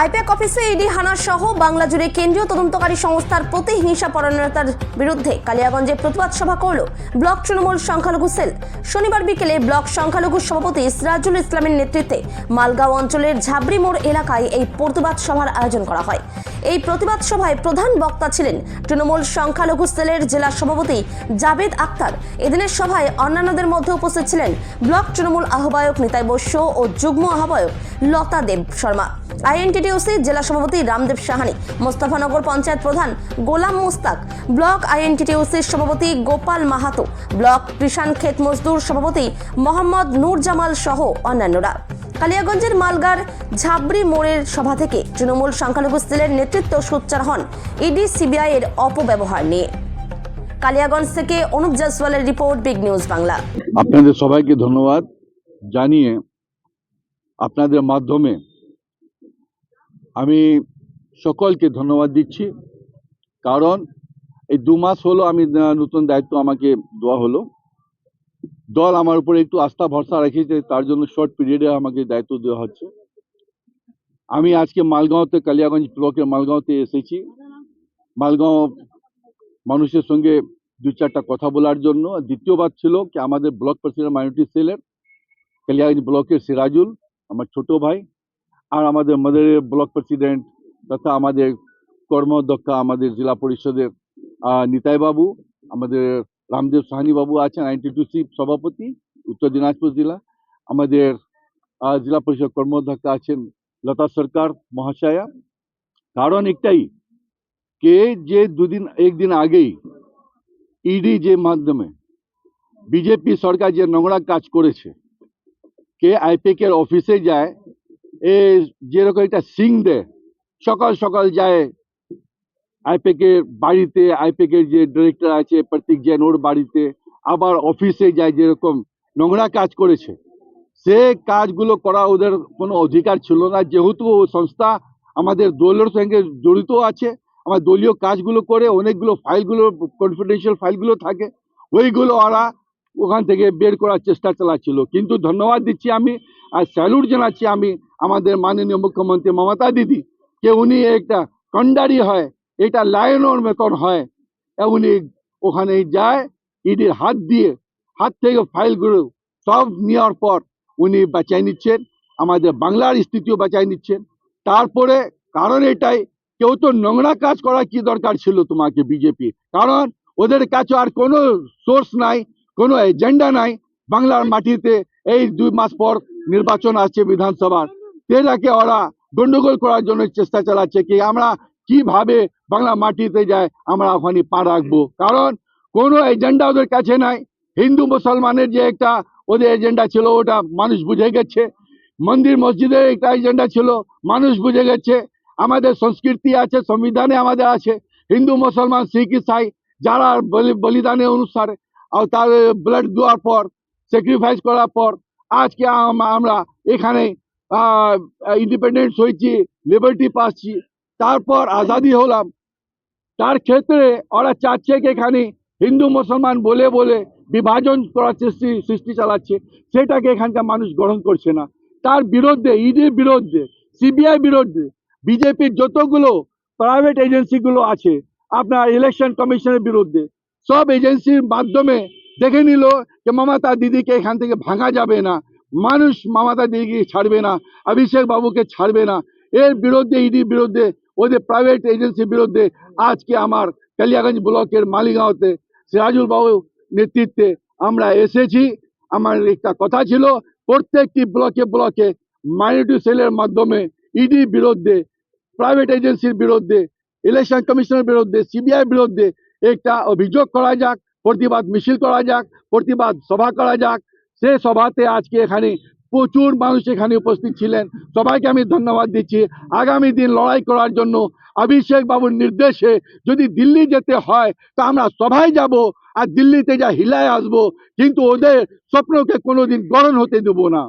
I-PAC অফিসে ED হানা সহ বাংলা জুড়ে কেন্দ্রীয় তদন্তকারী সংস্থার প্রতিহিংসা পরায়ণতার বিরুদ্ধে কালিয়াগঞ্জে প্রতিবাদ সভা করল ব্লক তৃণমূল সংখ্যালঘু সেল। শনিবার বিকেলে ব্লক সংখ্যালঘু সভাপতি সিরাজুল ইসলামের নেতৃত্বে মালগাঁও অঞ্চলের ঝাবরি মোড় এলাকায় এই প্রতিবাদ সভার আয়োজন করা হয়। এই প্রতিবাদ সভায় প্রধান বক্তা ছিলেন তৃণমূল সংখ্যালঘু সেলের জেলা সভাপতি জাভেদ আক্তার। এদিনের সভায় অন্যান্যদের মধ্যে উপস্থিত ছিলেন ব্লক তৃণমূল আহ্বায়ক নিতাই বৈশ্য ও যুগ্ম আহ্বায়ক লতা দেব শর্মা, আইএনটিটিউসি জেলা সভাপতি রামদেব সাহানি, মোস্তাফানগর পঞ্চায়েত প্রধান গোলাম মুস্তাক, ব্লক আইএনটিটিউসির সভাপতি গোপাল মাহাতো, ব্লক কৃষাণ ক্ষেত মজদুর সভাপতি মোহাম্মদ নূর জামাল সহ অন্যান্যরা। কালিয়াগঞ্জের মালগার ঝাবরি মোড়ের সভা থেকে তৃণমূল সংখ্যালঘু সেলের নেতৃত্ব সোচ্চার হন ইডি সিবিআই এর অপব্যবহার নিয়ে। কালিয়াগঞ্জ থেকে অনুপ জয়সওয়ালের রিপোর্ট, বিগ নিউজ বাংলা। আপনাদের সবাইকে ধন্যবাদ জানিয়ে আপনাদের মাধ্যমে আমি সকলকে ধন্যবাদ দিচ্ছি, কারণ এই 2 মাস হলো আমি নতুন দায়িত্ব আমাকে দেওয়া হলো। দল আমার উপরে একটু আস্থা ভরসা রেখেছে, তার জন্য শর্ট পিরিয়ডে আমাকে দায়িত্ব দেওয়া হচ্ছে। আমি আজকে মালগাঁওতে, কালিয়াগঞ্জ ব্লকের মালগাঁওতে এসেছি মালগাঁও মানুষের সঙ্গে 2-4টা কথা বলার জন্য। দ্বিতীয়বার ছিল কি আমাদের ব্লক প্রেসিডেন্ট মাইনরিটি সেলের কালিয়াগঞ্জ ব্লকের সিরাজুল আমার ছোট ভাই, আর আমাদের মাদারের ব্লক প্রেসিডেন্ট তথা আমাদের কর্মাধ্যক্ষ আমাদের জেলা পরিষদের নিতাই বাবু, আমাদের রামদেব সাহানি বাবু আছেন আইএনটিটিউসি সভাপতি উত্তর দিনাজপুর জেলা, আমাদের জেলা পরিষদ কর্মাধ্যক্ষ আছেন লতা সরকার মহাশয়া। কারণ একটাই, কে যে একদিন আগেই ইডি যে মাধ্যমে বিজেপি সরকার যে নোংরা কাজ করেছে, কে আইপ্যাক এর অফিসে যায়, যেরকম একটা সিং দেয়, সকাল সকাল যায় আইপ্যাক এর বাড়িতে, আইপ্যাক এর যে ডিরেক্টর আছে প্রতীক জৈন ওর বাড়িতে, আবার অফিসে যায়, যেরকম নোংরা কাজ করেছে, সে কাজগুলো করা ওদের কোনো অধিকার ছিল না। যেহেতু ও সংস্থা আমাদের দলের সঙ্গে জড়িত আছে, আমার দলীয় কাজগুলো করে, অনেকগুলো ফাইলগুলো কনফিডেন্সিয়াল ফাইলগুলো থাকে, ওইগুলো ওরা ওখান থেকে বের করার চেষ্টা চালাচ্ছিল। কিন্তু ধন্যবাদ দিচ্ছি আমি, আর স্যালুট জানাচ্ছি আমি আমাদের মাননীয় মুখ্যমন্ত্রী মমতা দিদি, যে উনি একটা কন্ডারি হয়, এটা লায়নের মতন হয়, উনি ওখানে যায়, ইডির হাত থেকে ফাইলগুলো সব নেওয়ার পর উনি বাঁচাই নিচ্ছেন, আমাদের বাংলার স্থিতিও বাঁচাই নিচ্ছেন। তারপরে কারণ এটাই, কেউ তো নোংরা কাজ করা কি দরকার ছিল তোমাকে বিজেপি, কারণ ওদের কাছে আর কোনো সোর্স নাই, কোনো এজেন্ডা নাই। বাংলার মাটিতে এই 2 মাস পর নির্বাচন আসছে বিধানসভার, সেটাকে ওরা গন্ডগোল করার জন্য চেষ্টা চালাচ্ছে কি আমরা কিভাবে বাংলা মাটিতে যায় আমরা ওখানে পা রাখবো। কারণ কোনো এজেন্ডা ওদের কাছে নাই। হিন্দু মুসলমানের যে একটা ওদের এজেন্ডা ছিল ওটা মানুষ বুঝে গেছে, মন্দির মসজিদের একটা এজেন্ডা ছিল মানুষ বুঝে গেছে, আমাদের সংস্কৃতি আছে, সংবিধানে আমাদের আছে, হিন্দু মুসলমান শিখ ইসাই যারা বলিদানের অনুসারে আর তার ব্লাড দেওয়ার পর, স্যাক্রিফাইস করার পর আজকে আমরা এখানে ইন্ডিপেন্ডেন্স হয়েছি, লিবার্টি পাচ্ছি, তারপর আজাদি হলাম। তার ক্ষেত্রে ওরা চাচ্ছে কি এখানে হিন্দু মুসলমান বলে বলে বিভাজন করার সৃষ্টি চালাচ্ছে, সেটাকে এখানকার মানুষ গ্রহণ করছে না। তার বিরুদ্ধে, ইডির বিরুদ্ধে, সিবিআই বিরুদ্ধে, বিজেপির যতগুলো প্রাইভেট এজেন্সিগুলো আছে, আপনার ইলেকশন কমিশনের বিরুদ্ধে, সব এজেন্সির মাধ্যমে দেখে নিল যে মমতা দিদিকে এখান থেকে ভাঙা যাবে না, মানুষ মমতা দিদিকে ছাড়বে না, অভিষেক বাবুকে ছাড়বে না। এর বিরুদ্ধে, ইডির বিরুদ্ধে, ওদের প্রাইভেট এজেন্সির বিরুদ্ধে আজকে আমার কালিয়াগঞ্জ ব্লকের মালিগাঁওতে সিরাজুল বাবু নেতৃত্বে আমরা এসেছি। আমার একটা কথা ছিল, প্রত্যেকটি ব্লকে ব্লকে মাইনরিটি সেলের মাধ্যমে ইডির বিরুদ্ধে, প্রাইভেট এজেন্সির বিরুদ্ধে, ইলেকশন কমিশনের বিরুদ্ধে, সিবিআই বিরুদ্ধে একটা অভিযোগ করা যাক, প্রতিবাদ মিছিল করা যাক, প্রতিবাদ সভা করা যাক। সে সভাতে আজকে এখানে প্রচুর মানুষ এখানে উপস্থিত ছিলেন, সবাইকে আমি ধন্যবাদ দিচ্ছি। আগামী দিন লড়াই করার জন্য অভিষেক বাবুর নির্দেশে যদি দিল্লি যেতে হয় তো আমরা সবাই যাব, আর দিল্লিতে যা হিলায় আসবো, কিন্তু ওদের স্বপ্নকে কোনোদিন গ্রহণ হতে দেবো না।